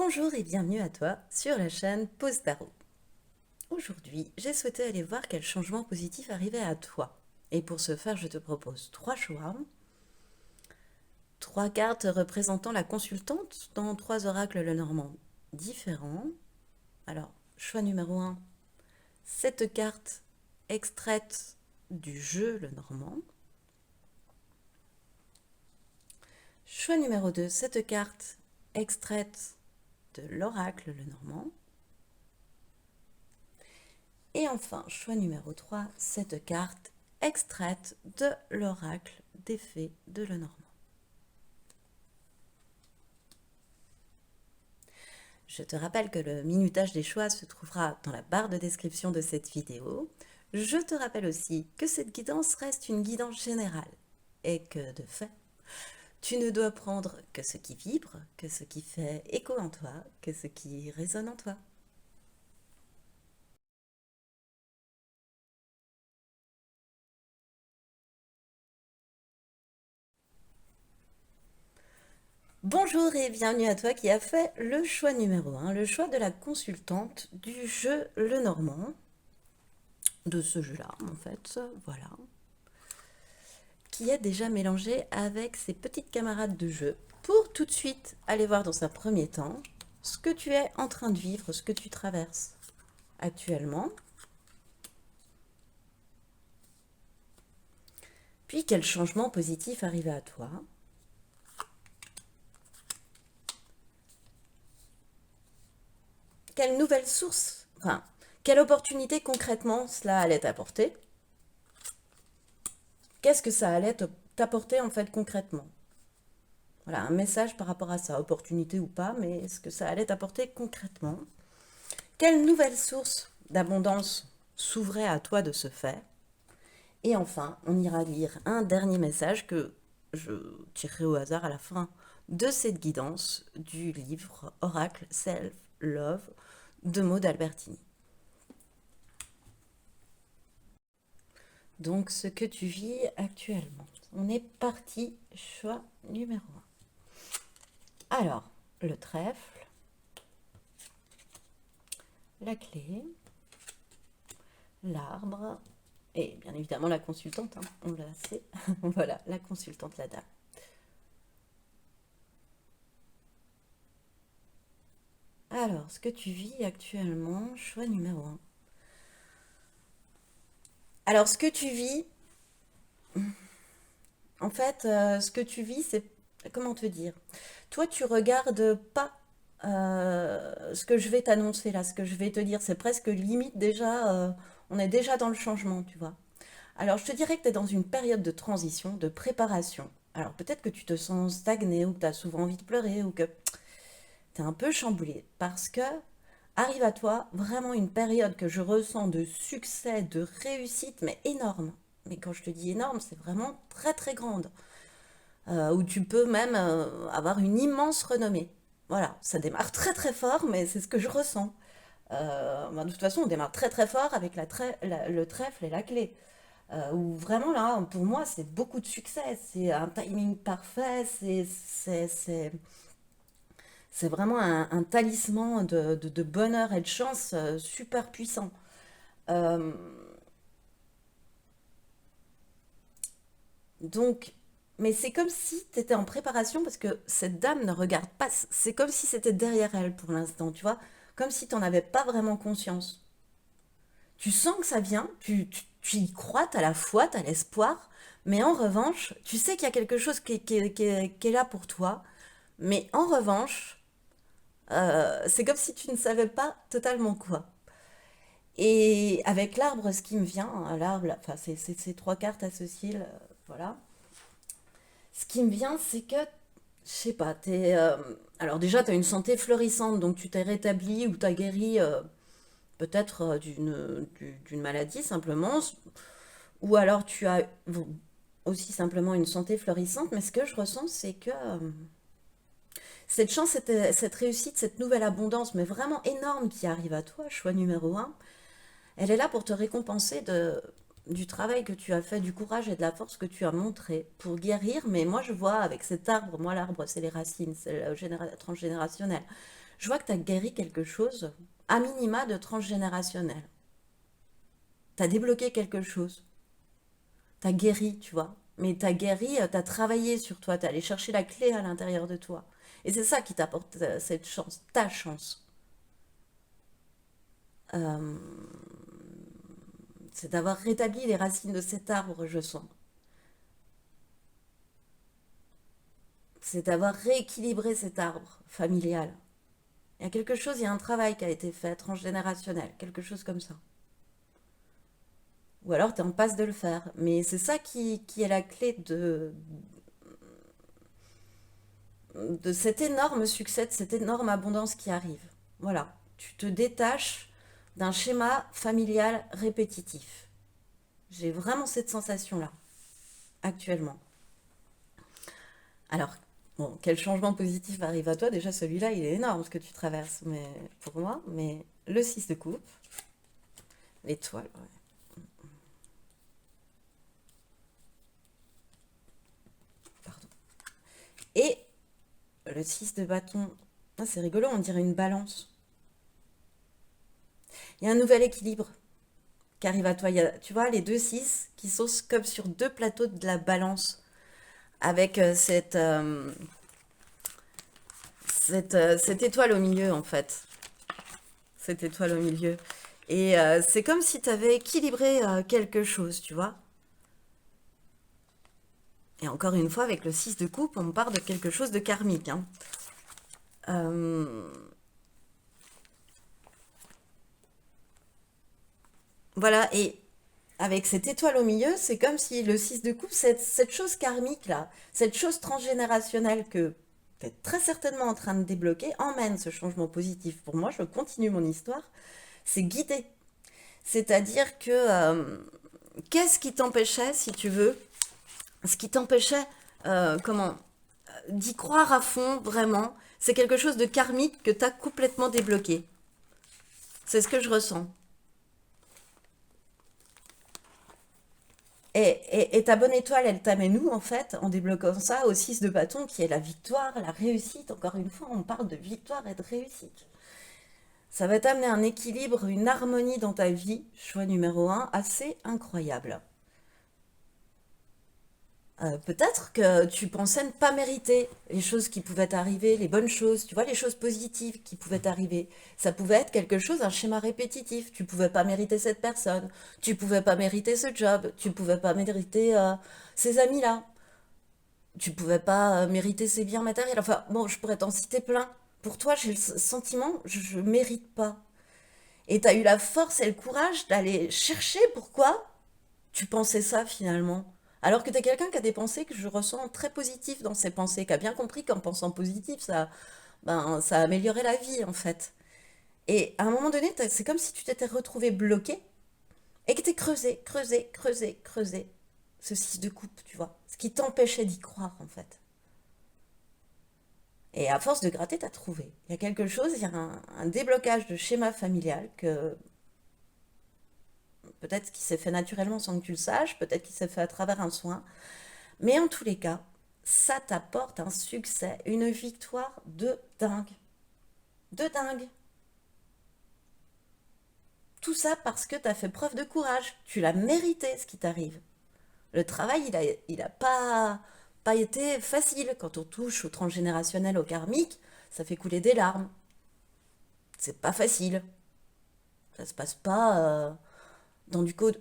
Bonjour et bienvenue à toi sur la chaîne Pause Tarot. Aujourd'hui, j'ai souhaité aller voir quel changement positif arrivait à toi. Et pour ce faire, je te propose trois choix. Trois cartes représentant la consultante dans trois oracles Lenormand différents. Alors, choix numéro 1, cette carte extraite du jeu Lenormand. Choix numéro 2, cette carte extraite de l'oracle Lenormand. Et enfin, choix numéro 3, cette carte extraite de l'oracle des fées de Lenormand. Je te rappelle que le minutage des choix se trouvera dans la barre de description de cette vidéo. Je te rappelle aussi que cette guidance reste une guidance générale et que, de fait, tu ne dois prendre que ce qui vibre, que ce qui fait écho en toi, que ce qui résonne en toi. Bonjour et bienvenue à toi qui a fait le choix numéro 1, le choix de la consultante du jeu Lenormand, de ce jeu-là en fait, voilà, qui est déjà mélangé avec ses petites camarades de jeu pour tout de suite aller voir dans un premier temps ce que tu es en train de vivre, ce que tu traverses actuellement, puis quel changement positif arrive à toi. Quelle nouvelle source, enfin, quelle opportunité concrètement cela allait t'apporter. Qu'est-ce que ça allait t'apporter en fait concrètement? Voilà, un message par rapport à ça, opportunité ou pas, mais ce que ça allait t'apporter concrètement. Quelle nouvelle source d'abondance s'ouvrait à toi de ce fait? Et enfin, on ira lire un dernier message que je tirerai au hasard à la fin de cette guidance du livre Oracle Self Love de Maud Albertini. Donc, ce que tu vis actuellement. On est parti, choix numéro 1. Alors, le trèfle, la clé, l'arbre et bien évidemment la consultante, hein, on l'a sait. Voilà, la consultante, la dame. Alors, ce que tu vis actuellement, choix numéro 1. Alors, ce que tu vis, en fait, ce que tu vis, c'est, comment te dire? Toi, tu regardes pas ce que je vais t'annoncer là, ce que je vais te dire. C'est presque limite déjà, on est déjà dans le changement, tu vois. Alors, je te dirais que tu es dans une période de transition, de préparation. Alors, peut-être que tu te sens stagné ou que tu as souvent envie de pleurer ou que tu es un peu chamboulé parce que arrive à toi vraiment une période que je ressens de succès, de réussite, mais énorme. Mais quand je te dis énorme, c'est vraiment très très grande. Où tu peux même avoir une immense renommée. Voilà, ça démarre très très fort, mais c'est ce que je ressens. Ben, de toute façon, on démarre très très fort avec le trèfle et la clé. Où vraiment là, pour moi, c'est beaucoup de succès. C'est un timing parfait. C'est vraiment un talisman de bonheur et de chance super puissant. Euh, donc, mais c'est comme si tu étais en préparation parce que cette dame ne regarde pas. C'est comme si c'était derrière elle pour l'instant, tu vois. Comme si tu n'en avais pas vraiment conscience. Tu sens que ça vient, tu y crois, tu as la foi, tu as l'espoir, mais en revanche, tu sais qu'il y a quelque chose qui est là pour toi, mais en revanche, c'est comme si tu ne savais pas totalement quoi. Et avec l'arbre, ce qui me vient, hein, l'arbre, enfin, c'est ces trois cartes associées, voilà. Ce qui me vient, c'est que, je sais pas, alors déjà, tu as une santé florissante, donc tu t'es rétabli ou tu as guéri peut-être d'une maladie simplement, ou alors tu as aussi simplement une santé florissante, mais ce que je ressens, c'est que cette chance, cette réussite, cette nouvelle abondance, mais vraiment énorme qui arrive à toi, choix numéro 1, elle est là pour te récompenser du travail que tu as fait, du courage et de la force que tu as montré pour guérir. Mais moi, je vois avec cet arbre, moi, l'arbre, c'est les racines, c'est le transgénérationnel. Je vois que tu as guéri quelque chose, à minima de transgénérationnel. Tu as débloqué quelque chose. Tu as guéri, tu vois. Mais tu as guéri, tu as travaillé sur toi, tu es allé chercher la clé à l'intérieur de toi. Et c'est ça qui t'apporte cette chance, ta chance. Euh, c'est d'avoir rétabli les racines de cet arbre, je sens. C'est d'avoir rééquilibré cet arbre familial. Il y a quelque chose, il y a un travail qui a été fait, transgénérationnel, quelque chose comme ça. Ou alors tu es en passe de le faire. Mais c'est ça qui est la clé de cet énorme succès, de cette énorme abondance qui arrive. Voilà, tu te détaches d'un schéma familial répétitif. J'ai vraiment cette sensation-là, actuellement. Alors, bon, quel changement positif arrive à toi? Déjà, celui-là, il est énorme ce que tu traverses, mais pour moi, mais le 6 de coupe, l'étoile, ouais. Pardon. Et le 6 de bâton, ah, c'est rigolo, on dirait une balance. Il y a un nouvel équilibre qui arrive à toi. Il y a, tu vois, les deux 6 qui sont comme sur deux plateaux de la balance, avec cette étoile au milieu, en fait. Cette étoile au milieu. Et c'est comme si tu avais équilibré quelque chose, tu vois. Et encore une fois, avec le 6 de coupe, on part de quelque chose de karmique, hein. Euh, voilà, et avec cette étoile au milieu, c'est comme si le 6 de coupe, cette chose karmique-là, cette chose transgénérationnelle que tu es très certainement en train de débloquer, emmène ce changement positif. Pour moi, je continue mon histoire, c'est guidé. C'est-à-dire que qu'est-ce qui t'empêchait, si tu veux, ce qui t'empêchait, comment, d'y croire à fond, vraiment, c'est quelque chose de karmique que tu as complètement débloqué. C'est ce que je ressens. Et ta bonne étoile, elle t'amène où en fait en débloquant ça au 6 de bâton qui est la victoire, la réussite. Encore une fois, on parle de victoire et de réussite. Ça va t'amener un équilibre, une harmonie dans ta vie, choix numéro un, assez incroyable. Peut-être que tu pensais ne pas mériter les choses qui pouvaient t'arriver, les bonnes choses, tu vois, les choses positives qui pouvaient t'arriver. Ça pouvait être quelque chose, un schéma répétitif. Tu pouvais pas mériter cette personne, tu pouvais pas mériter ce job, tu pouvais pas mériter ces amis-là, tu pouvais pas mériter ces biens matériels. Enfin, bon, je pourrais t'en citer plein. Pour toi, j'ai le sentiment, je mérite pas. Et tu as eu la force et le courage d'aller chercher pourquoi tu pensais ça finalement. Alors que tu es quelqu'un qui a des pensées que je ressens très positives dans ses pensées, qui a bien compris qu'en pensant positif, ça améliorait la vie en fait. Et à un moment donné, c'est comme si tu t'étais retrouvé bloqué et que tu creusé, creusé, creusé, creusé ce 6 de coupe, tu vois. Ce qui t'empêchait d'y croire en fait. Et à force de gratter, tu as trouvé. Il y a quelque chose, il y a un déblocage de schéma familial que peut-être qui s'est fait naturellement sans que tu le saches, peut-être qu'il s'est fait à travers un soin. Mais en tous les cas, ça t'apporte un succès, une victoire de dingue. De dingue. Tout ça parce que tu as fait preuve de courage. Tu l'as mérité ce qui t'arrive. Le travail, il a pas été facile. Quand on touche au transgénérationnel, au karmique, ça fait couler des larmes. C'est pas facile. Ça se passe pas dans du, co-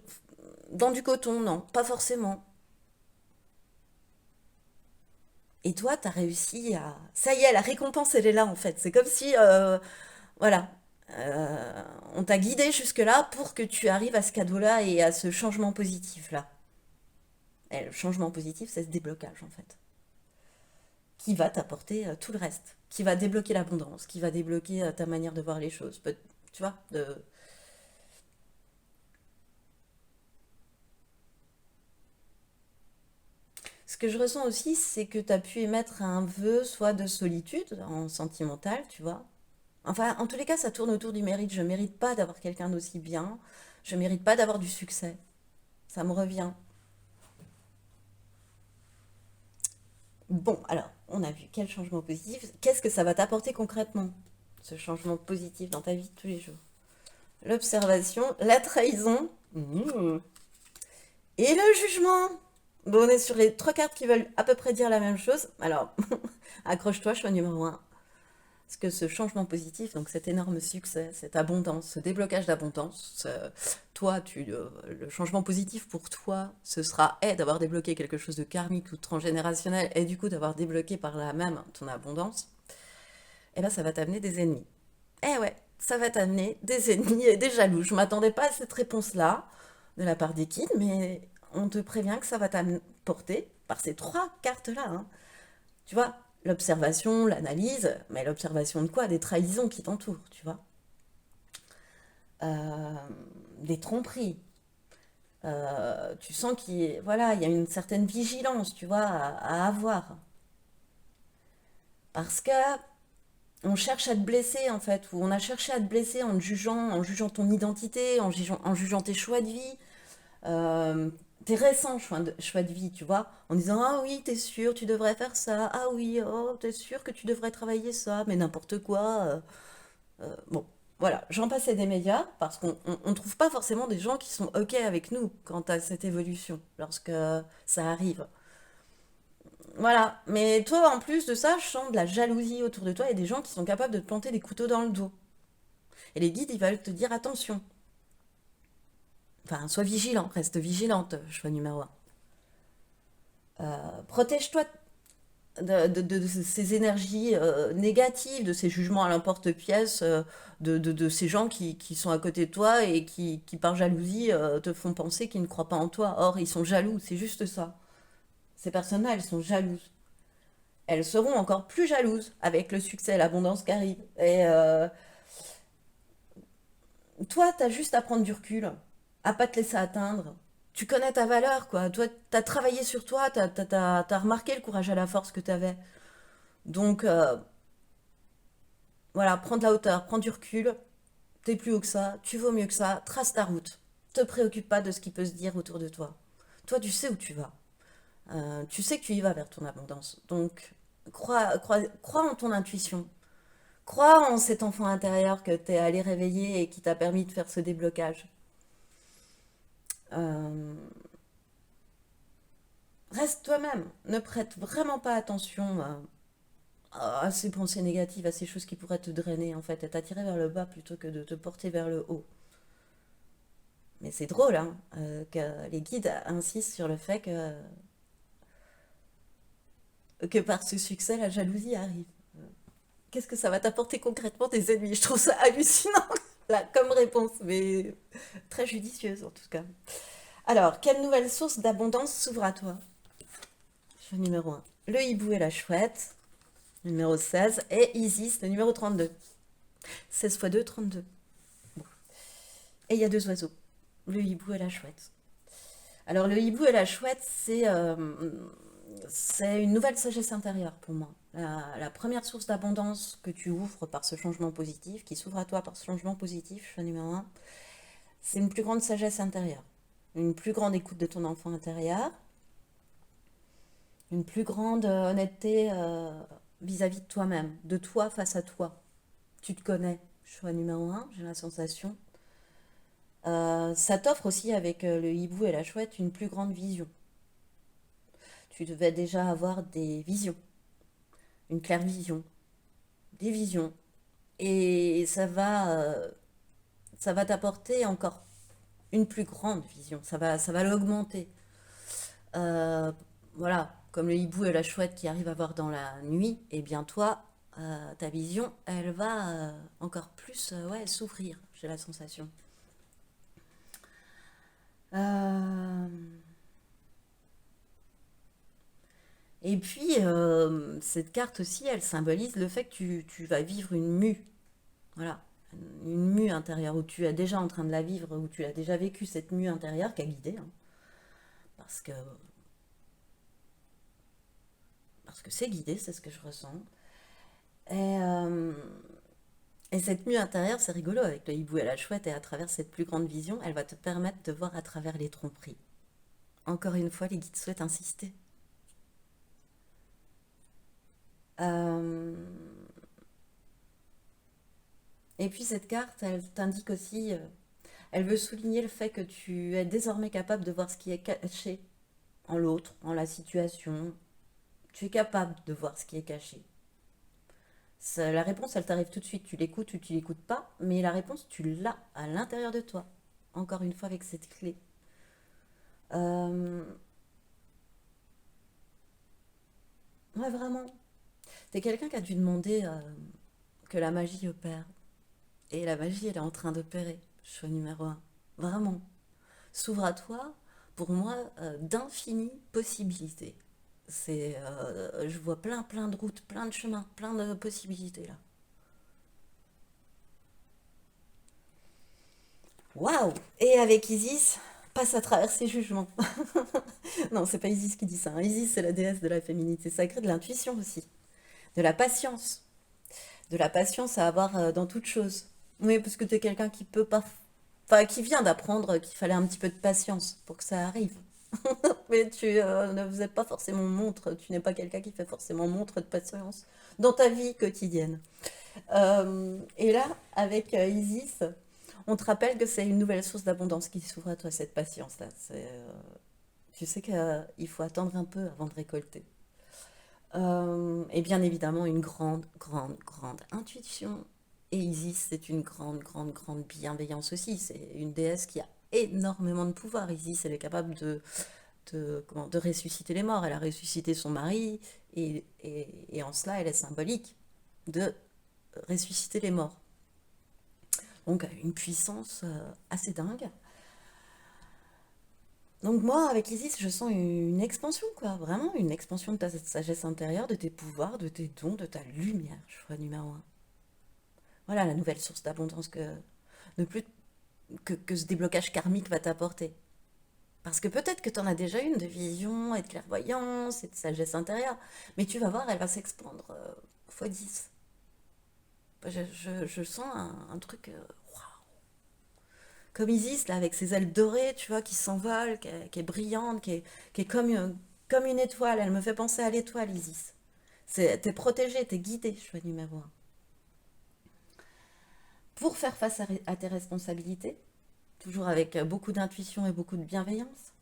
dans du coton, non, pas forcément. Et toi, tu as réussi à... Ça y est, la récompense, elle est là, en fait. C'est comme si, voilà, on t'a guidé jusque-là pour que tu arrives à ce cadeau-là et à ce changement positif-là. Et le changement positif, c'est ce déblocage, en fait, qui va t'apporter tout le reste, qui va débloquer l'abondance, qui va débloquer ta manière de voir les choses. Tu vois, ce que je ressens aussi, c'est que tu as pu émettre un vœu, soit de solitude, en sentimental, tu vois. Enfin, en tous les cas, ça tourne autour du mérite. Je mérite pas d'avoir quelqu'un d'aussi bien. Je mérite pas d'avoir du succès. Ça me revient. Bon, alors, on a vu quel changement positif. Qu'est-ce que ça va t'apporter concrètement? ce changement positif dans ta vie de tous les jours. L'observation, la trahison et le jugement. Bon, on est sur les trois cartes qui veulent à peu près dire la même chose. Alors, accroche-toi, choix numéro un. Parce que ce changement positif, donc cet énorme succès, cette abondance, ce déblocage d'abondance, toi, le changement positif pour toi, ce sera d'avoir débloqué quelque chose de karmique ou transgénérationnel et du coup d'avoir débloqué par là même ton abondance. Et bien ça va t'amener des ennemis. Eh ouais, ça va t'amener des ennemis et des jaloux. Je m'attendais pas à cette réponse-là de la part des kids, mais on te prévient que ça va t'apporter par ces trois cartes-là. Hein. Tu vois, l'observation, l'analyse, mais l'observation de quoi? Des trahisons qui t'entourent, tu vois. Euh, des tromperies. Tu sens voilà, il y a une certaine vigilance, tu vois, à avoir. Parce que on cherche à te blesser en fait, ou on a cherché à te blesser en jugeant ton identité, en jugeant tes choix de vie, euh, tes récents choix de vie, tu vois, en disant ah oui, t'es sûr, tu devrais faire ça, ah oui, oh, t'es sûr que tu devrais travailler ça, mais n'importe quoi. Bon, voilà, j'en passais des médias parce qu'on trouve pas forcément des gens qui sont ok avec nous quant à cette évolution lorsque ça arrive. Voilà, mais toi en plus de ça, je sens de la jalousie autour de toi et des gens qui sont capables de te planter des couteaux dans le dos. Et les guides, ils veulent te dire attention. Enfin, sois vigilant, reste vigilante, choix numéro un. Protège-toi de ces énergies négatives, de ces jugements à l'emporte-pièce, de ces gens qui sont à côté de toi et qui par jalousie, te font penser qu'ils ne croient pas en toi. Or, ils sont jaloux, c'est juste ça. Ces personnes-là, elles sont jalouses. Elles seront encore plus jalouses avec le succès et l'abondance qui arrive. Et toi, t'as juste à prendre du recul, à pas te laisser atteindre. Tu connais ta valeur, quoi. Toi, t'as travaillé sur toi, t'as remarqué le courage à la force que t'avais. Donc, voilà, prends de la hauteur, prends du recul. T'es plus haut que ça, tu vaux mieux que ça, trace ta route. Te préoccupe pas de ce qui peut se dire autour de toi. Toi, tu sais où tu vas. Tu sais que tu y vas vers ton abondance. Donc, crois en ton intuition. Crois en cet enfant intérieur que t'es allé réveiller et qui t'a permis de faire ce déblocage. Euh, Reste toi-même. Ne prête vraiment pas attention à ces pensées négatives, à ces choses qui pourraient te drainer, en fait, et t'attirer vers le bas plutôt que de te porter vers le haut. Mais c'est drôle, hein, que les guides insistent sur le fait que par ce succès, la jalousie arrive. Qu'est-ce que ça va t'apporter concrètement des ennemis? Je trouve ça hallucinant, là, comme réponse, mais très judicieuse en tout cas. Alors, quelle nouvelle source d'abondance s'ouvre à toi? Choix numéro un. Le hibou et la chouette, numéro 16, et Isis, le numéro 32. 16 fois 2, 32. Bon. Et il y a deux oiseaux, le hibou et la chouette. Alors, le hibou et la chouette, c'est une nouvelle sagesse intérieure pour moi. La première source d'abondance que tu ouvres par ce changement positif, qui s'ouvre à toi par ce changement positif, choix numéro un, c'est une plus grande sagesse intérieure, une plus grande écoute de ton enfant intérieur, une plus grande honnêteté vis-à-vis de toi-même, de toi face à toi. Tu te connais, choix numéro un, j'ai la sensation. Ça t'offre aussi avec le hibou et la chouette une plus grande vision. Tu devais déjà avoir des visions, une claire vision, des visions. Et ça va t'apporter encore une plus grande vision. Ça va l'augmenter. Euh, voilà, comme le hibou et la chouette qui arrivent à voir dans la nuit, et bien toi, ta vision, elle va encore plus ouais, s'ouvrir, j'ai la sensation. Euh, Et puis, cette carte aussi, elle symbolise le fait que tu vas vivre une mue. Voilà, une mue intérieure où tu es déjà en train de la vivre, où tu as déjà vécu cette mue intérieure qui a guidé, hein, parce que parce que c'est guidé, c'est ce que je ressens. Et, euh, et cette mue intérieure, c'est rigolo avec le hibou et la chouette, et à travers cette plus grande vision, elle va te permettre de voir à travers les tromperies. Encore une fois, les guides souhaitent insister. Euh, Et puis cette carte, elle t'indique aussi, elle veut souligner le fait que tu es désormais capable de voir ce qui est caché en l'autre, en la situation. Tu es capable de voir ce qui est caché. La réponse, elle t'arrive tout de suite. Tu l'écoutes ou tu l'écoutes pas, mais la réponse, tu l'as à l'intérieur de toi. Encore une fois, avec cette clé. Euh, ouais, vraiment. T'es quelqu'un qui a dû demander que la magie opère. Et la magie, elle est en train d'opérer. Choix numéro un. Vraiment. S'ouvre à toi, pour moi, d'infinies possibilités. Je vois plein de routes, plein de chemins, plein de possibilités là. Waouh! Et avec Isis, passe à travers ses jugements. Non, c'est pas Isis qui dit ça, hein. Isis, c'est la déesse de la féminité sacrée, de l'intuition aussi, de la patience. De la patience à avoir dans toute chose. Oui, parce que tu es quelqu'un qui peut pas. Enfin, qui vient d'apprendre qu'il fallait un petit peu de patience pour que ça arrive. Mais tu ne faisais pas forcément montre, tu n'es pas quelqu'un qui fait forcément montre de patience dans ta vie quotidienne. Et là, avec Isis, on te rappelle que c'est une nouvelle source d'abondance qui s'ouvre à toi, cette patience-là. Tu sais qu'il faut attendre un peu avant de récolter. Et bien évidemment, une grande intuition. Et Isis, c'est une grande bienveillance aussi. C'est une déesse qui a énormément de pouvoir. Isis, elle est capable de ressusciter les morts. Elle a ressuscité son mari, et en cela, elle est symbolique de ressusciter les morts. Donc, une puissance assez dingue. Donc moi, avec Isis, je sens une expansion, quoi. Vraiment une expansion de ta sagesse intérieure, de tes pouvoirs, de tes dons, de ta lumière. Choix numéro un. Voilà la nouvelle source d'abondance de plus, que ce déblocage karmique va t'apporter. Parce que peut-être que tu en as déjà une de vision et de clairvoyance et de sagesse intérieure, mais tu vas voir, elle va s'expandre fois 10. Je sens un truc, waouh. Comme Isis, là, avec ses ailes dorées, tu vois, qui s'envolent, qui est brillante, qui est comme une étoile. Elle me fait penser à l'étoile, Isis. T'es protégé, t'es guidé, choix numéro un. Pour faire face à tes responsabilités, toujours avec beaucoup d'intuition et beaucoup de bienveillance.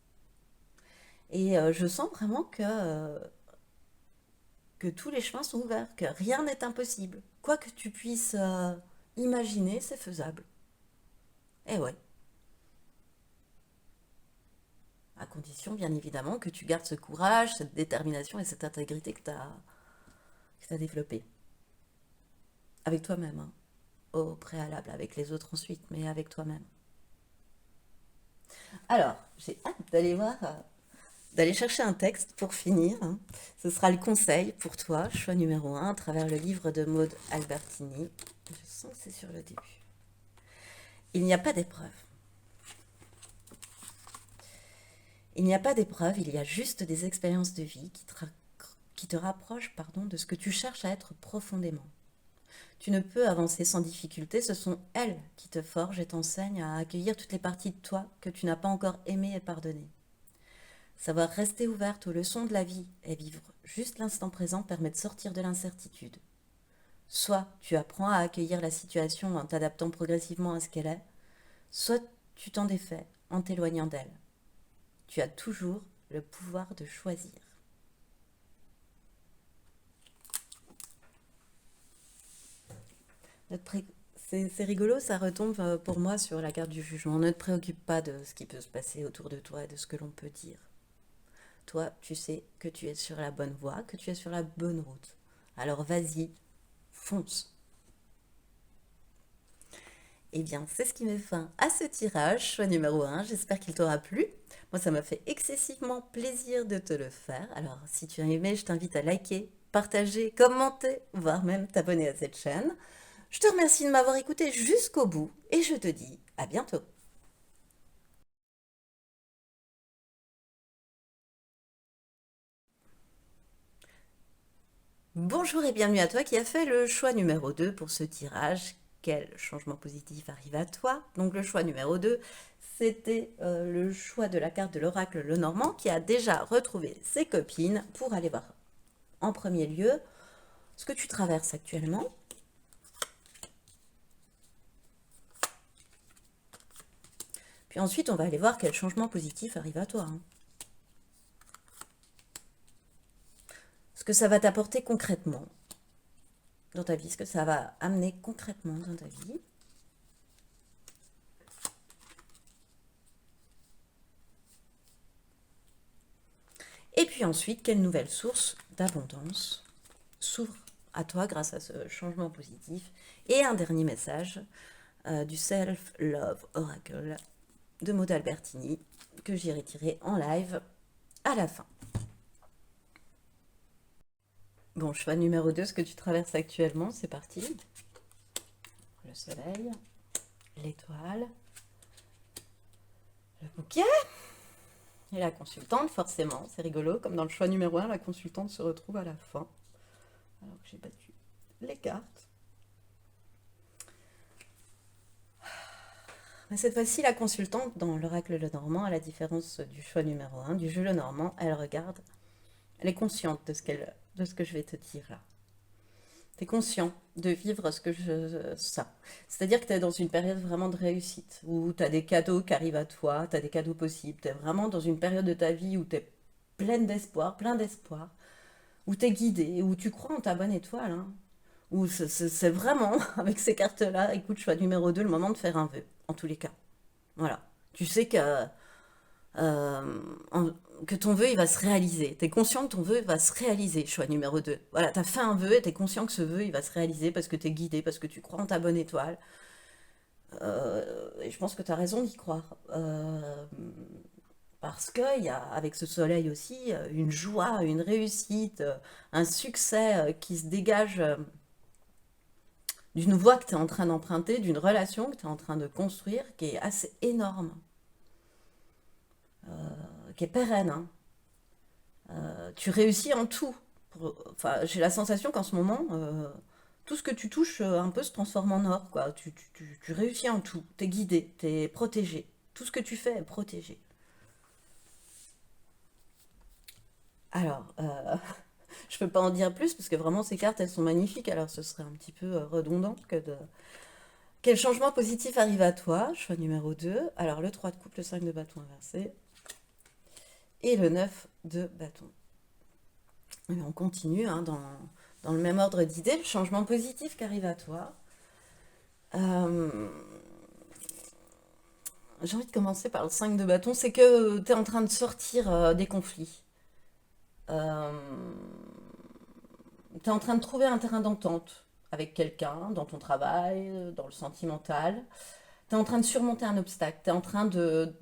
Et je sens vraiment que tous les chemins sont ouverts, que rien n'est impossible. Quoi que tu puisses imaginer, c'est faisable. Et ouais, à condition bien évidemment que tu gardes ce courage, cette détermination et cette intégrité que tu as développée. Avec toi-même, hein. Au préalable, avec les autres ensuite, mais avec toi-même. Alors, j'ai hâte d'aller voir, d'aller chercher un texte pour finir, hein. Ce sera le conseil pour toi, choix numéro un, à travers le livre de Maud Albertini. Je sens que c'est sur le début. Il n'y a pas d'épreuve. Il n'y a pas d'épreuve, il y a juste des expériences de vie qui te rapprochent, pardon, de ce que tu cherches à être profondément. Tu ne peux avancer sans difficulté, ce sont elles qui te forgent et t'enseignent à accueillir toutes les parties de toi que tu n'as pas encore aimées et pardonnées. Savoir rester ouverte aux leçons de la vie et vivre juste l'instant présent permet de sortir de l'incertitude. Soit tu apprends à accueillir la situation en t'adaptant progressivement à ce qu'elle est, soit tu t'en défais en t'éloignant d'elle. Tu as toujours le pouvoir de choisir. C'est rigolo, ça retombe pour moi sur la carte du jugement. Ne te préoccupe pas de ce qui peut se passer autour de toi et de ce que l'on peut dire. Toi, tu sais que tu es sur la bonne voie, que tu es sur la bonne route. Alors vas-y, fonce. Eh bien, c'est ce qui met fin à ce tirage, choix numéro un. J'espère qu'il t'aura plu. Moi, ça m'a fait excessivement plaisir de te le faire. Alors, si tu as aimé, je t'invite à liker, partager, commenter, voire même t'abonner à cette chaîne. Je te remercie de m'avoir écouté jusqu'au bout et je te dis à bientôt. Bonjour et bienvenue à toi qui as fait le choix numéro 2 pour ce tirage. Quel changement positif arrive à toi? Donc le choix numéro 2, c'était le choix de la carte de l'oracle Lenormand qui a déjà retrouvé ses copines pour aller voir en premier lieu ce que tu traverses actuellement. Puis ensuite, on va aller voir quel changement positif arrive à toi, hein. Ce que ça va t'apporter concrètement dans ta vie, ce que ça va amener concrètement dans ta vie. Et puis ensuite, quelle nouvelle source d'abondance s'ouvre à toi grâce à ce changement positif. Et un dernier message du Self-Love Oracle de Maud Albertini que j'irai tirer en live à la fin. Bon, cheval numéro 2, ce que tu traverses actuellement, c'est parti. Le soleil, l'étoile, le bouquet et la consultante, forcément. C'est rigolo, comme dans le choix numéro 1, la consultante se retrouve à la fin. Alors que j'ai battu les cartes. Mais cette fois-ci, la consultante, dans l'oracle Lenormand, à la différence du choix numéro 1, du jeu Lenormand, elle regarde, elle est consciente de ce que je vais te dire là. Tu es conscient de vivre ça. C'est-à-dire que tu es dans une période vraiment de réussite, où tu as des cadeaux qui arrivent à toi, tu as des cadeaux possibles. Tu es vraiment dans une période de ta vie où tu es plein d'espoir, où tu es guidé, où tu crois en ta bonne étoile, hein. Où c'est vraiment, avec ces cartes-là, écoute, choix numéro 2, le moment de faire un vœu, en tous les cas. Voilà. Tu sais euh, que ton vœu, il va se réaliser. Tu es conscient que ton vœu va se réaliser, choix numéro 2. Voilà, tu as fait un vœu et tu es conscient que ce vœu, il va se réaliser parce que tu es guidé, parce que tu crois en ta bonne étoile. Et je pense que tu as raison d'y croire. Parce qu'il y a, avec ce soleil aussi, une joie, une réussite, un succès qui se dégage d'une voie que tu es en train d'emprunter, d'une relation que tu es en train de construire, qui est assez énorme, qui est pérenne, hein. Tu réussis en tout. Enfin, j'ai la sensation qu'en ce moment, tout ce que tu touches un peu se transforme en or, quoi. Tu réussis en tout. T'es guidé, t'es protégé. Tout ce que tu fais est protégé. Alors, je peux pas en dire plus parce que vraiment ces cartes, elles sont magnifiques. Alors, ce serait un petit peu redondant que de... Quel changement positif arrive à toi? Choix numéro 2. Alors, le 3 de coupe, le 5 de bâton inversé et le 9 de bâton. Et on continue hein, dans le même ordre d'idées, le changement positif qui arrive à toi. Euh, j'ai envie de commencer par le 5 de bâton, c'est que tu es en train de sortir des conflits. Euh, tu es en train de trouver un terrain d'entente avec quelqu'un, dans ton travail, dans le sentimental. Tu es en train de surmonter un obstacle, tu es en train de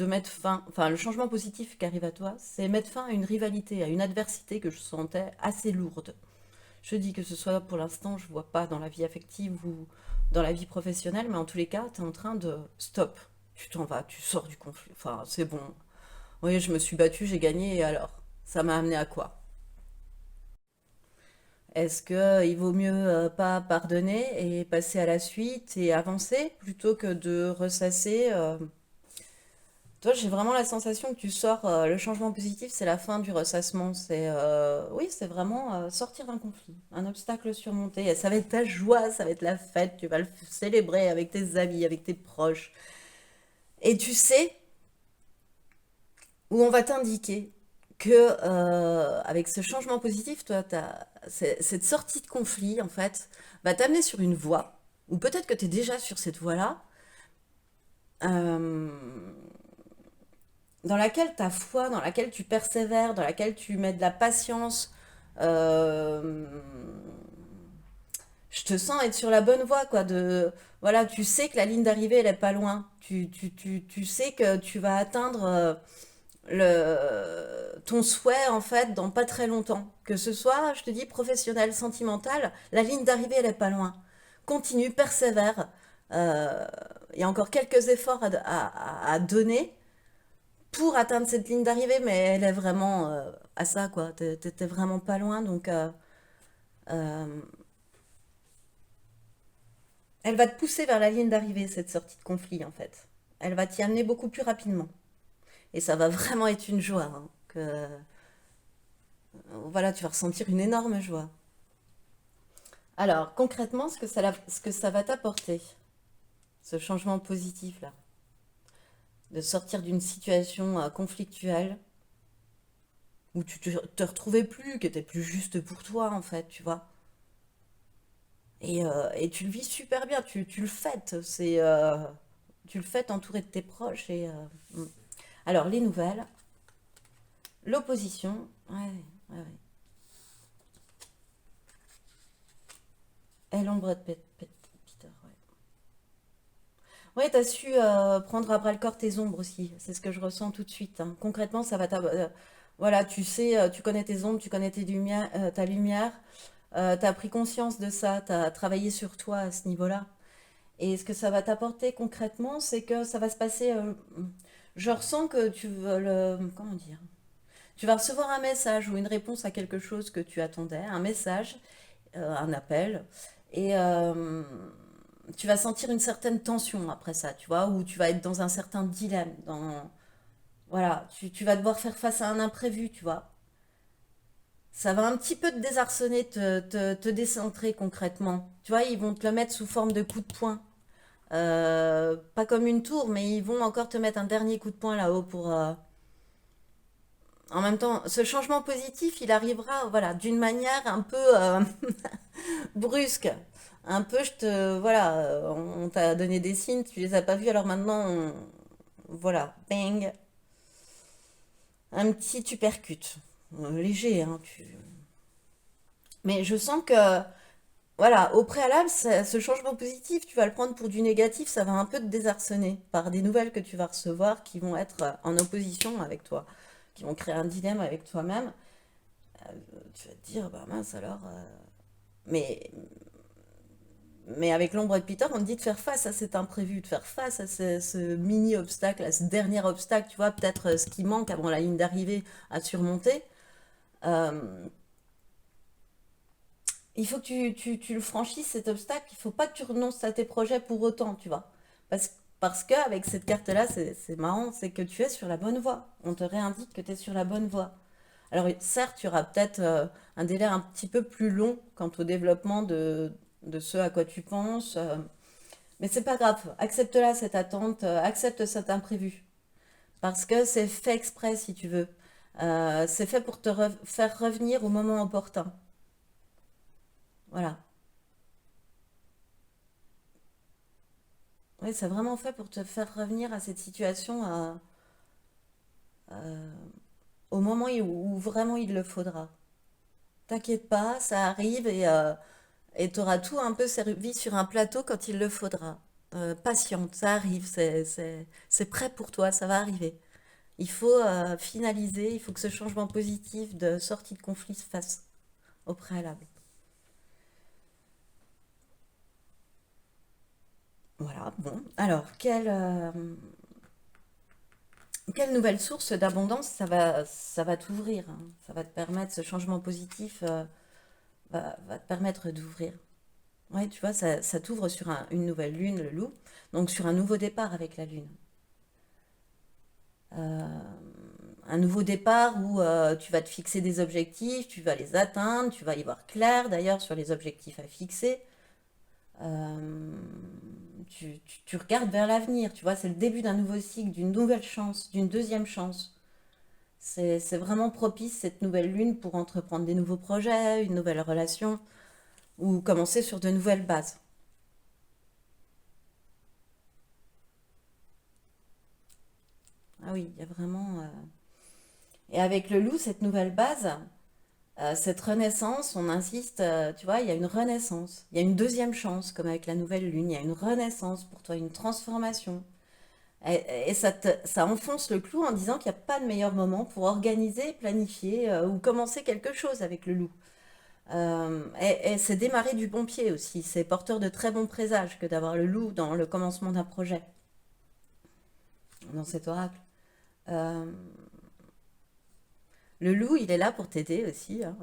mettre fin, enfin le changement positif qui arrive à toi, c'est mettre fin à une rivalité, à une adversité que je sentais assez lourde. Je dis que ce soit pour l'instant, je vois pas dans la vie affective ou dans la vie professionnelle, mais en tous les cas, tu es en train de stop. Tu t'en vas, tu sors du conflit. Enfin, c'est bon. Oui, je me suis battue, j'ai gagné, et alors? Ça m'a amené à quoi? Est-ce que il vaut mieux pas pardonner et passer à la suite et avancer plutôt que de ressasser Toi, j'ai vraiment la sensation que tu sors, le changement positif, c'est la fin du ressassement. Oui, c'est vraiment sortir d'un conflit, un obstacle surmonté. Et ça va être ta joie, ça va être la fête, tu vas le célébrer avec tes amis, avec tes proches. Et tu sais où on va t'indiquer que avec ce changement positif, toi, cette sortie de conflit, en fait, va t'amener sur une voie, ou peut-être que tu es déjà sur cette voie-là, euh, dans laquelle ta foi, dans laquelle tu persévères, dans laquelle tu mets de la patience, euh, je te sens être sur la bonne voie, quoi. Voilà, tu sais que la ligne d'arrivée, elle est pas loin. Tu sais que tu vas atteindre ton souhait, en fait, dans pas très longtemps. Que ce soit, je te dis, professionnel, sentimental, la ligne d'arrivée, elle est pas loin. Continue, persévère. Euh, Il y a encore quelques efforts à donner pour atteindre cette ligne d'arrivée, mais elle est vraiment à ça, quoi. T'es vraiment pas loin, donc euh, elle va te pousser vers la ligne d'arrivée, cette sortie de conflit, en fait. Elle va t'y amener beaucoup plus rapidement. Et ça va vraiment être une joie, hein, voilà, tu vas ressentir une énorme joie. Alors, concrètement, ce que ça va t'apporter, ce changement positif-là. de sortir d'une situation conflictuelle où tu te retrouvais plus, qui était plus juste pour toi, en fait, tu vois. Et tu le vis super bien, tu le fêtes, tu le fêtes entouré de tes proches. Mm. Alors, les nouvelles, l'opposition, ouais, ouais, ouais. Et l'ombre de Peter, ouais. Ouais, t'as su prendre à bras le corps tes ombres aussi. C'est ce que je ressens tout de suite, hein. Concrètement, ça va voilà, tu sais, tu connais tes ombres, tu connais ta lumière. T'as pris conscience de ça, t'as travaillé sur toi à ce niveau-là. Et ce que ça va t'apporter concrètement, c'est que ça va se passer. Je ressens que tu veux comment dire? Tu vas recevoir un message ou une réponse à quelque chose que tu attendais, un message, un appel, et tu vas sentir une certaine tension après ça, tu vois, ou tu vas être dans un certain dilemme. Voilà, tu vas devoir faire face à un imprévu, tu vois. Ça va un petit peu te désarçonner, te décentrer concrètement. Tu vois, ils vont te le mettre sous forme de coup de poing. Pas comme une tour, mais ils vont encore te mettre un dernier coup de poing là-haut pour. En même temps, ce changement positif, il arrivera, voilà, d'une manière un peu brusque. Un peu, voilà, on t'a donné des signes, tu les as pas vus, alors maintenant, voilà, bang, un petit tu percutes. Léger, hein, mais je sens que, voilà, au préalable, ce changement positif, tu vas le prendre pour du négatif, ça va un peu te désarçonner par des nouvelles que tu vas recevoir qui vont être en opposition avec toi, qui vont créer un dilemme avec toi-même. Tu vas te dire, bah mince alors. Mais, mais avec l'ombre de Peter, on te dit de faire face à cet imprévu, de faire face à ce mini-obstacle, à ce dernier obstacle, tu vois, peut-être ce qui manque avant la ligne d'arrivée à surmonter. Euh, il faut que tu le franchisses cet obstacle, il faut pas que tu renonces à tes projets pour autant, tu vois. Parce qu'avec cette carte-là, c'est marrant, c'est que tu es sur la bonne voie. On te réindique que tu es sur la bonne voie. Alors certes, tu auras peut-être un délai un petit peu plus long quant au développement de ce à quoi tu penses, mais c'est pas grave. Accepte-la cette attente, accepte cet imprévu. Parce que c'est fait exprès, si tu veux. C'est fait pour faire revenir au moment opportun. Voilà. Oui, c'est vraiment fait pour te faire revenir à cette situation euh, au moment où vraiment il le faudra. T'inquiète pas, ça arrive et tu auras tout un peu servi sur un plateau quand il le faudra. Patiente, ça arrive, c'est prêt pour toi, ça va arriver. Il faut finaliser, il faut que ce changement positif de sortie de conflit se fasse au préalable. Voilà, bon. Alors, quelle nouvelle source d'abondance ça va t'ouvrir, hein. Ça va te permettre, ce changement positif va te permettre d'ouvrir. Ouais, tu vois, ça t'ouvre sur une nouvelle lune, le loup, donc sur un nouveau départ avec la lune. Euh, un nouveau départ où tu vas te fixer des objectifs, tu vas les atteindre, tu vas y voir clair d'ailleurs sur les objectifs à fixer. Euh, tu regardes vers l'avenir, tu vois, c'est le début d'un nouveau cycle, d'une nouvelle chance, d'une deuxième chance. C'est vraiment propice cette nouvelle lune pour entreprendre des nouveaux projets, une nouvelle relation ou commencer sur de nouvelles bases. Ah oui, il y a vraiment. Et avec le loup, cette nouvelle base, cette renaissance, on insiste, tu vois, il y a une renaissance, il y a une deuxième chance, comme avec la nouvelle lune, il y a une renaissance pour toi, une transformation. Et ça enfonce le clou en disant qu'il n'y a pas de meilleur moment pour organiser, planifier ou commencer quelque chose avec le loup. Et c'est démarrer du bon pied aussi. C'est porteur de très bons présages que d'avoir le loup dans le commencement d'un projet, dans cet oracle. Euh, le loup, il est là pour t'aider aussi, hein,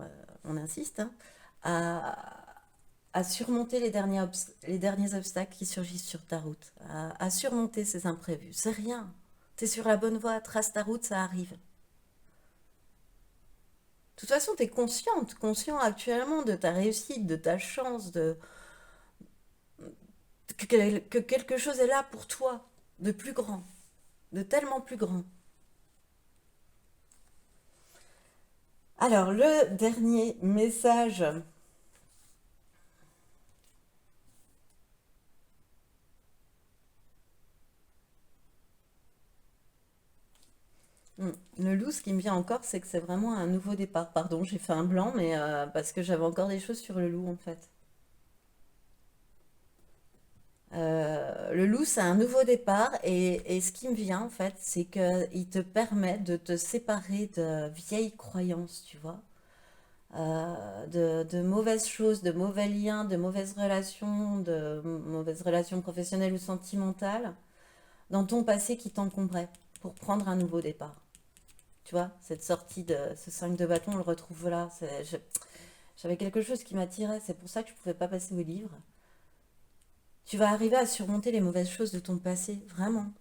on insiste, hein, à, à surmonter les derniers obstacles qui surgissent sur ta route, à surmonter ces imprévus. C'est rien. T'es sur la bonne voie, trace ta route, ça arrive. De toute façon, t'es consciente, conscient actuellement de ta réussite, de ta chance, que quelque chose est là pour toi, de plus grand. de tellement plus grand. Alors, le dernier message. Le loup, ce qui me vient encore, c'est que c'est vraiment un nouveau départ. Pardon, j'ai fait un blanc, mais parce que j'avais encore des choses sur le loup, en fait. Le loup, c'est un nouveau départ, et ce qui me vient, en fait, c'est qu'il te permet de te séparer de vieilles croyances, tu vois, de mauvaises choses, de mauvais liens, de mauvaises relations professionnelles ou sentimentales dans ton passé qui t'encombrait pour prendre un nouveau départ. Tu vois, cette sortie de ce 5 de bâton, on le retrouve là. J'avais quelque chose qui m'attirait, c'est pour ça que je ne pouvais pas passer au livre. Tu vas arriver à surmonter les mauvaises choses de ton passé, vraiment.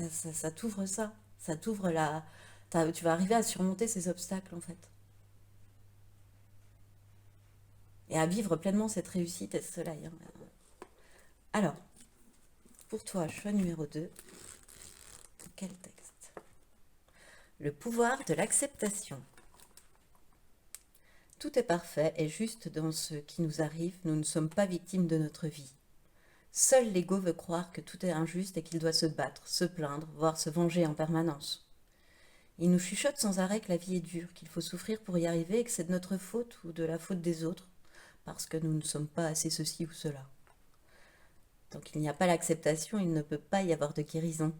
Ça t'ouvre ça. Ça t'ouvre la. Tu vas arriver à surmonter ces obstacles, en fait. Et à vivre pleinement cette réussite et ce soleil, hein. Alors, pour toi, choix numéro 2. Quel texte? Le pouvoir de l'acceptation. Tout est parfait et juste dans ce qui nous arrive, nous ne sommes pas victimes de notre vie. Seul l'ego veut croire que tout est injuste et qu'il doit se battre, se plaindre, voire se venger en permanence. Il nous chuchote sans arrêt que la vie est dure, qu'il faut souffrir pour y arriver et que c'est de notre faute ou de la faute des autres, parce que nous ne sommes pas assez ceci ou cela. Tant qu'il n'y a pas l'acceptation, il ne peut pas y avoir de guérison.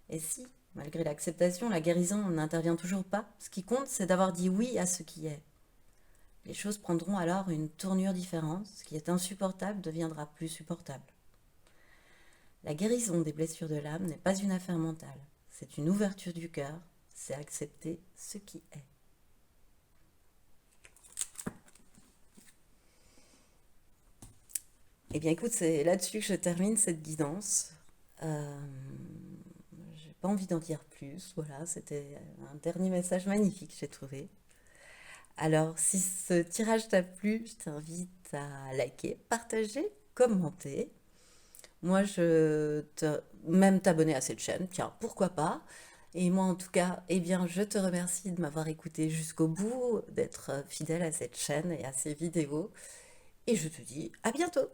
Et si, malgré l'acceptation, la guérison n'intervient toujours pas, ce qui compte, c'est d'avoir dit oui à ce qui est. Les choses prendront alors une tournure différente, ce qui est insupportable deviendra plus supportable. La guérison des blessures de l'âme n'est pas une affaire mentale, c'est une ouverture du cœur, c'est accepter ce qui est. Eh bien écoute, c'est là-dessus que je termine cette guidance. Euh, j'ai pas envie d'en dire plus, voilà, c'était un dernier message magnifique, j'ai trouvé. Alors, si ce tirage t'a plu, je t'invite à liker, partager, commenter. Moi, même t'abonner à cette chaîne, tiens, pourquoi pas. Et moi, en tout cas, eh bien, je te remercie de m'avoir écouté jusqu'au bout, d'être fidèle à cette chaîne et à ces vidéos. Et je te dis à bientôt.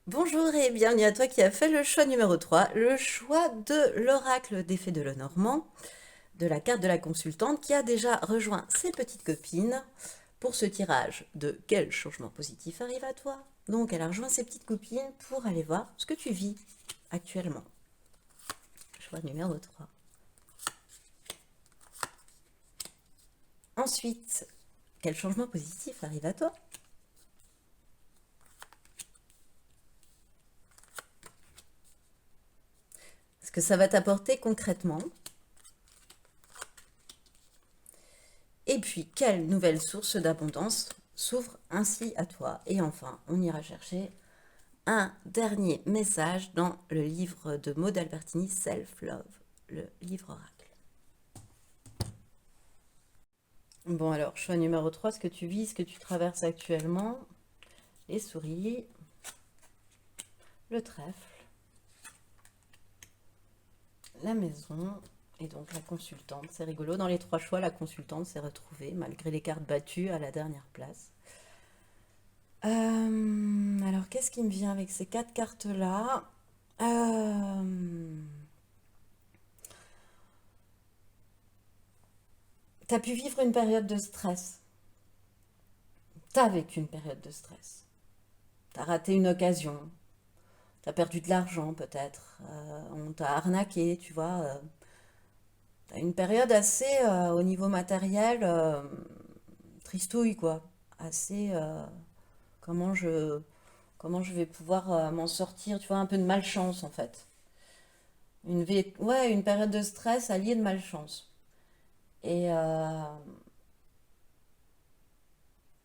Bonjour et bienvenue à toi qui as fait le choix numéro 3, le choix de l'oracle des fées de Lenormand, de la carte de la consultante qui a déjà rejoint ses petites copines pour ce tirage de quel changement positif arrive à toi. Donc elle a rejoint ses petites copines pour aller voir ce que tu vis actuellement. Choix numéro 3. Ensuite, quel changement positif arrive à toi? Ce que ça va t'apporter concrètement. Et puis, quelle nouvelle source d'abondance s'ouvre ainsi à toi? Et enfin, on ira chercher un dernier message dans le livre de Maud Albertini, Self-Love, le livre oracle. Bon alors, choix numéro 3, ce que tu vis, ce que tu traverses actuellement, les souris, le trèfle, la maison et donc la consultante. C'est rigolo, dans les 3 choix, la consultante s'est retrouvée, malgré les cartes battues, à la dernière place. Alors, qu'est-ce qui me vient avec ces 4 cartes-là? T'as pu vivre une période de stress. T'as vécu une période de stress. T'as raté une occasion. T'as perdu de l'argent peut-être. On t'a arnaqué, tu vois. T'as une période assez, au niveau matériel, tristouille, quoi. Assez, comment je, comment je vais pouvoir m'en sortir, tu vois, un peu de malchance en fait. Ouais, une période de stress alliée de malchance. Et,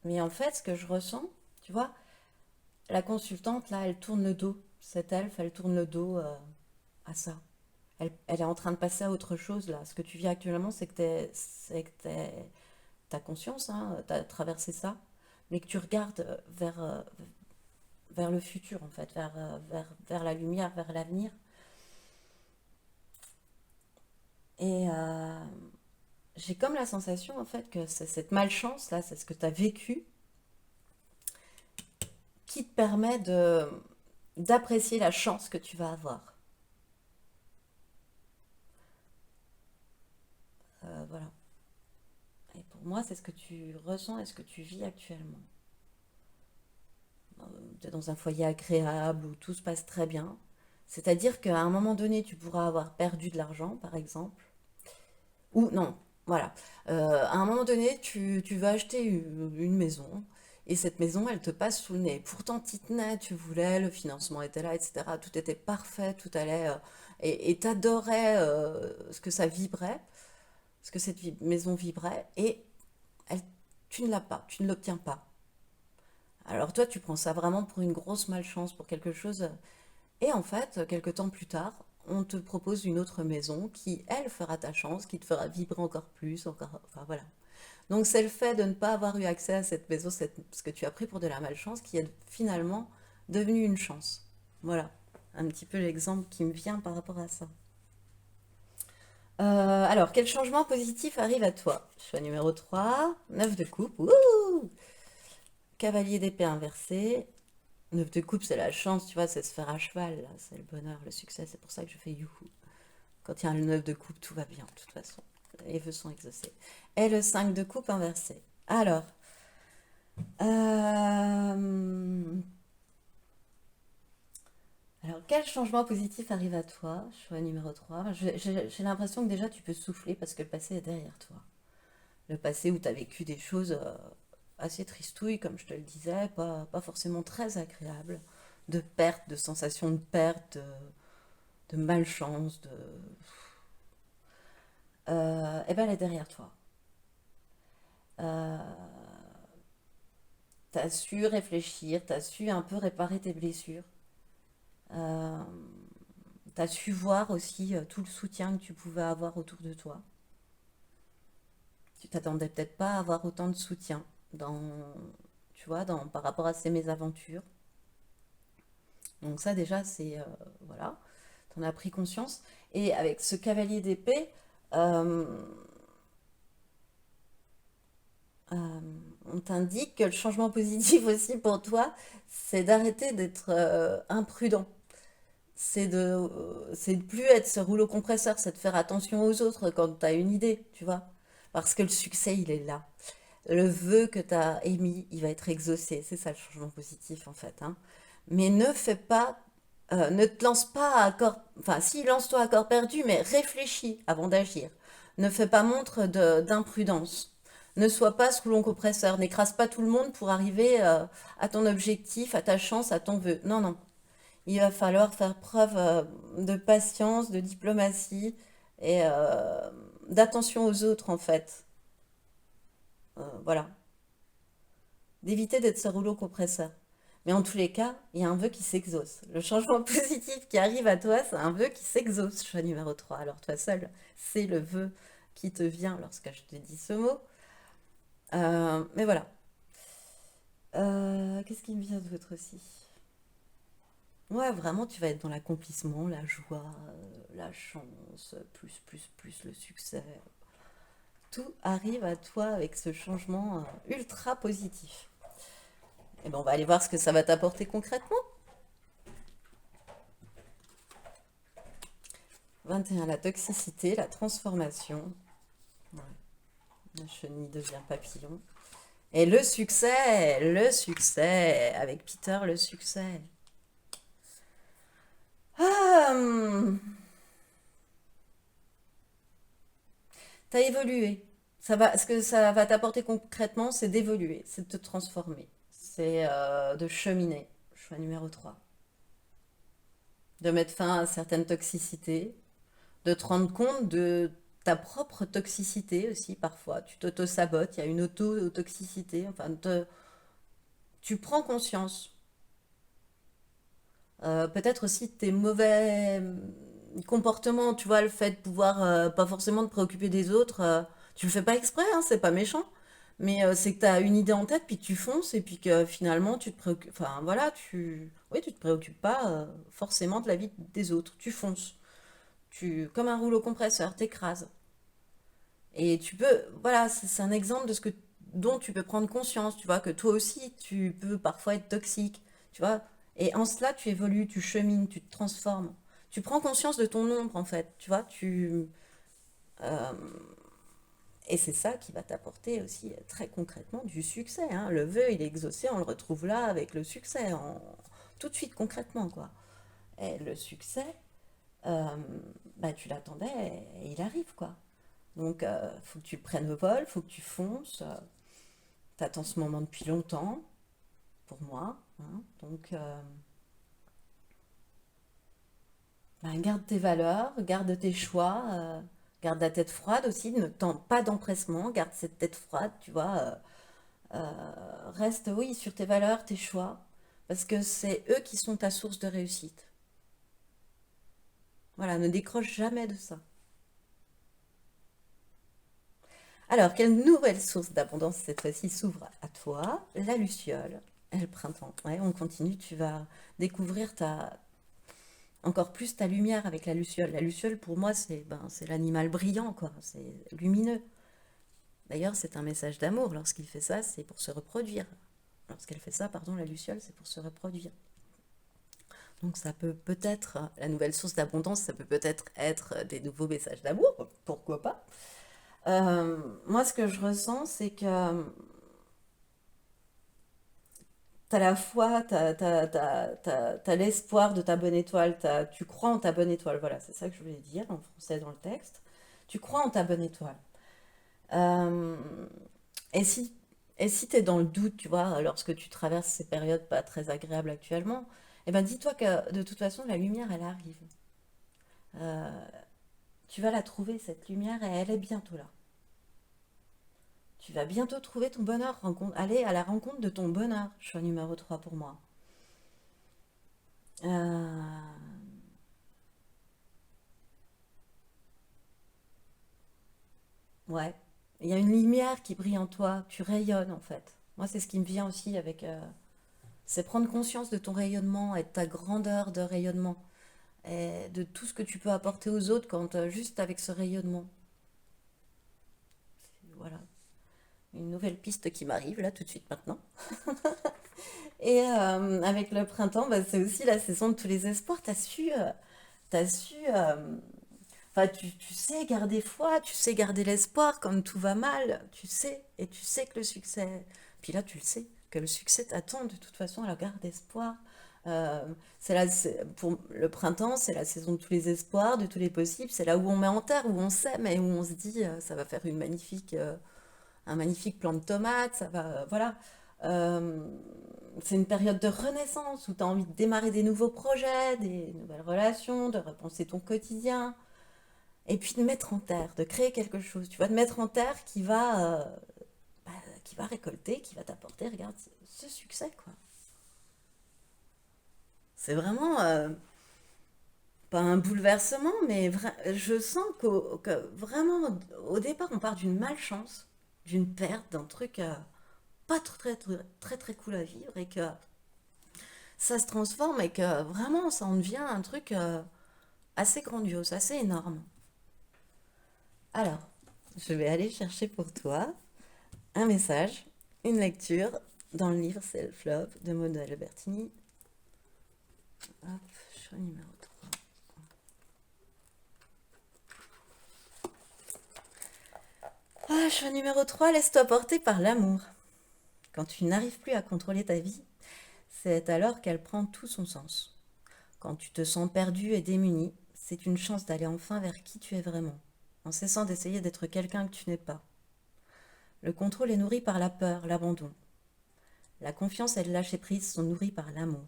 mais en fait, ce que je ressens, tu vois, la consultante, là, elle tourne le dos. Cette elfe, elle tourne le dos à ça. Elle est en train de passer à autre chose, là. Ce que tu vis actuellement, c'est que t'es tu as conscience, hein, tu as traversé ça, mais que tu regardes vers le futur, en fait, vers la lumière, vers l'avenir. Et j'ai comme la sensation, en fait, que c'est cette malchance, là, c'est ce que tu as vécu, qui te permet d'apprécier la chance que tu vas avoir. Voilà. Et pour moi, c'est ce que tu ressens et ce que tu vis actuellement. Tu es dans un foyer agréable où tout se passe très bien. C'est-à-dire qu'à un moment donné, tu pourras avoir perdu de l'argent, par exemple. Ou non, voilà. À un moment donné, tu vas acheter une maison. Et cette maison, elle te passe sous le nez. Pourtant, t'y tenais, tu voulais, le financement était là, etc. Tout était parfait, tout allait. Et t'adorais ce que ça vibrait, ce que cette maison vibrait. Et elle, tu ne l'as pas, tu ne l'obtiens pas. Alors toi, tu prends ça vraiment pour une grosse malchance, pour quelque chose. Et en fait, quelques temps plus tard, on te propose une autre maison qui, elle, fera ta chance, qui te fera vibrer encore plus, encore. Enfin voilà. Donc c'est le fait de ne pas avoir eu accès à cette maison, ce que tu as pris pour de la malchance, qui est finalement devenu une chance. Voilà. Un petit peu l'exemple qui me vient par rapport à ça. Alors, quel changement positif arrive à toi? Choix numéro 3, 9 de coupe. Ouh, cavalier d'épée inversé. 9 de coupe, c'est la chance, tu vois, c'est se faire à cheval, là. C'est le bonheur, le succès, c'est pour ça que je fais youhou. Quand il y a le 9 de coupe, tout va bien, de toute façon. Les vœux sont exaucés. Et le 5 de coupe inversé. Euh, alors, quel changement positif arrive à toi? Choix numéro 3. J'ai l'impression que déjà tu peux souffler parce que le passé est derrière toi. Le passé où tu as vécu des choses assez tristouilles, comme je te le disais, pas forcément très agréables, de perte, de sensation de perte, de malchance, eh ben elle est derrière toi. Euh, T'as su réfléchir, t'as su un peu réparer tes blessures. Euh, T'as su voir aussi tout le soutien que tu pouvais avoir autour de toi. Tu t'attendais peut-être pas à avoir autant de soutien dans, tu vois, par rapport à ces mésaventures. Donc ça déjà, voilà, t'en as pris conscience. Et avec ce cavalier d'épée, euh, euh, on t'indique que le changement positif aussi pour toi, c'est d'arrêter d'être imprudent. C'est de plus être ce rouleau compresseur, c'est de faire attention aux autres quand tu as une idée, tu vois. Parce que le succès, il est là. Le vœu que tu as émis, il va être exaucé. C'est ça le changement positif, en fait, hein. Mais ne te lance pas à corps, enfin, si, lance-toi à corps perdu, mais réfléchis avant d'agir. Ne fais pas montre d'imprudence. Ne sois pas sous long compresseur. N'écrase pas tout le monde pour arriver à ton objectif, à ta chance, à ton vœu. Non, non. Il va falloir faire preuve de patience, de diplomatie et d'attention aux autres, en fait. Voilà. D'éviter d'être ce rouleau compresseur. Mais en tous les cas, il y a un vœu qui s'exauce. Le changement positif qui arrive à toi, c'est un vœu qui s'exauce, choix numéro 3. Alors toi seul, c'est le vœu qui te vient lorsque je te dis ce mot. Mais voilà. Qu'est-ce qui me vient d'autre aussi? Ouais, vraiment, tu vas être dans l'accomplissement, la joie, la chance, plus le succès. Tout arrive à toi avec ce changement ultra positif. Et ben, on va aller voir ce que ça va t'apporter concrètement. 21, la toxicité, la transformation. Ouais, la chenille devient papillon. Et le succès, avec Peter, le succès. Ah, t'as évolué. Ce que ça va t'apporter concrètement, c'est d'évoluer, c'est de te transformer, c'est de cheminer. Choix numéro 3. De mettre fin à certaines toxicités, de te rendre compte de ta propre toxicité aussi parfois. Tu t'auto-sabotes, il y a une auto-toxicité. Enfin, tu prends conscience. Peut-être aussi de tes mauvais comportements, tu vois, le fait de pouvoir pas forcément te préoccuper des autres. Tu le fais pas exprès, hein, c'est pas méchant. Mais c'est que tu as une idée en tête, puis que tu fonces, et puis que finalement, tu te préoccupes, enfin voilà, oui, tu te préoccupes pas forcément de la vie des autres. Tu fonces. Comme un rouleau compresseur, t'écrases. Et tu peux, voilà, c'est un exemple de dont tu peux prendre conscience, tu vois, que toi aussi, tu peux parfois être toxique, tu vois. Et en cela, tu évolues, tu chemines, tu te transformes. Tu prends conscience de ton ombre, en fait, tu vois, euh, et c'est ça qui va t'apporter aussi très concrètement du succès, hein. Le vœu, il est exaucé, on le retrouve là avec le succès, tout de suite concrètement, quoi. Et le succès, euh, bah, tu l'attendais et il arrive, quoi. Donc, faut que tu le prennes au vol, faut que tu fonces. T'attends ce moment depuis longtemps, pour moi, hein. Donc, bah, garde tes valeurs, garde tes choix, garde la tête froide aussi, ne tends pas d'empressement, garde cette tête froide, tu vois. Reste, oui, sur tes valeurs, tes choix, parce que c'est eux qui sont ta source de réussite. Voilà, ne décroche jamais de ça. Alors, quelle nouvelle source d'abondance cette fois-ci s'ouvre à toi? La luciole et le printemps. Ouais, on continue, tu vas découvrir encore plus ta lumière avec la luciole. La luciole, pour moi, c'est l'animal brillant, quoi. C'est lumineux. D'ailleurs, c'est un message d'amour. Lorsqu'il fait ça, c'est pour se reproduire. Lorsqu'elle fait ça, pardon, la luciole, c'est pour se reproduire. Donc ça peut peut-être, la nouvelle source d'abondance, ça peut peut-être être des nouveaux messages d'amour, pourquoi pas. Moi, ce que je ressens, c'est que t'as la foi, t'as l'espoir de ta bonne étoile, tu crois en ta bonne étoile, voilà, c'est ça que je voulais dire en français dans le texte. Tu crois en ta bonne étoile. Euh, et si, et si tu es dans le doute, tu vois, lorsque tu traverses ces périodes pas très agréables actuellement, eh ben dis-toi que de toute façon, la lumière, elle arrive. Euh, Tu vas la trouver, cette lumière, et elle est bientôt là. Tu vas bientôt trouver ton bonheur, aller à la rencontre de ton bonheur, choix numéro 3 pour moi. Euh, ouais, il y a une lumière qui brille en toi, tu rayonnes en fait. Moi, c'est ce qui me vient aussi avec... c'est prendre conscience de ton rayonnement et de ta grandeur de rayonnement, et de tout ce que tu peux apporter aux autres quand juste avec ce rayonnement. Voilà, une nouvelle piste qui m'arrive là tout de suite maintenant. Et avec le printemps, bah, c'est aussi la saison de tous les espoirs. T'as su, enfin, tu sais garder foi, tu sais garder l'espoir quand tout va mal, tu sais, et tu sais que le succès, puis là tu le sais, que le succès t'attend de toute façon, alors garde espoir. Euh, pour le printemps, c'est la saison de tous les espoirs, de tous les possibles, c'est là où on met en terre, où on sème et où on se dit ça va faire un magnifique plant de tomates, ça va, voilà. Euh, c'est une période de renaissance où tu as envie de démarrer des nouveaux projets, des nouvelles relations, de repenser ton quotidien, et puis de mettre en terre, de créer quelque chose, tu vois, de mettre en terre bah, qui va récolter, qui va t'apporter, regarde, ce succès, quoi. C'est vraiment pas un bouleversement, mais je sens que vraiment, au départ, on part d'une malchance, d'une perte, d'un truc pas très, très, très, très cool à vivre, et que ça se transforme et que vraiment ça en devient un truc assez grandiose, assez énorme. Alors, je vais aller chercher pour toi un message, une lecture dans le livre Self-Love de Maud Albertini. Hop, choix numéro 3. Ah, choix numéro 3, laisse-toi porter par l'amour. Quand tu n'arrives plus à contrôler ta vie, c'est alors qu'elle prend tout son sens. Quand tu te sens perdu et démuni, c'est une chance d'aller enfin vers qui tu es vraiment, en cessant d'essayer d'être quelqu'un que tu n'es pas. Le contrôle est nourri par la peur, l'abandon. La confiance et le lâcher-prise sont nourris par l'amour.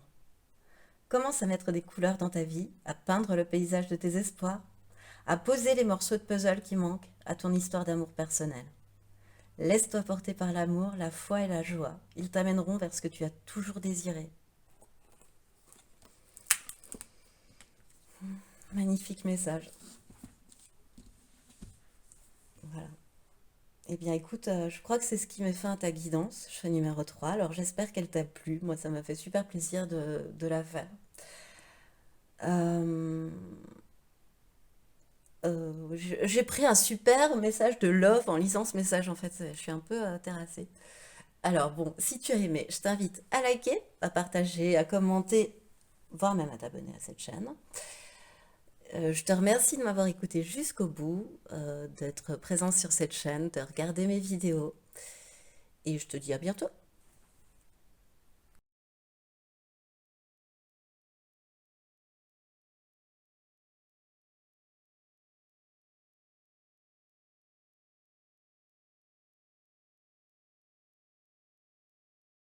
Commence à mettre des couleurs dans ta vie, à peindre le paysage de tes espoirs, à poser les morceaux de puzzle qui manquent à ton histoire d'amour personnel. Laisse-toi porter par l'amour, la foi et la joie. Ils t'amèneront vers ce que tu as toujours désiré. Magnifique message. Voilà. Eh bien, écoute, je crois que c'est ce qui met fin à ta guidance, choix numéro 3. Alors, j'espère qu'elle t'a plu. Moi, ça m'a fait super plaisir de la faire. Euh, j'ai pris un super message de love en lisant ce message. En fait, je suis un peu terrassée. Alors, bon, si tu as aimé, je t'invite à liker, à partager, à commenter, voire même à t'abonner à cette chaîne. Je te remercie de m'avoir écouté jusqu'au bout, d'être présent sur cette chaîne, de regarder mes vidéos. Et je te dis à bientôt.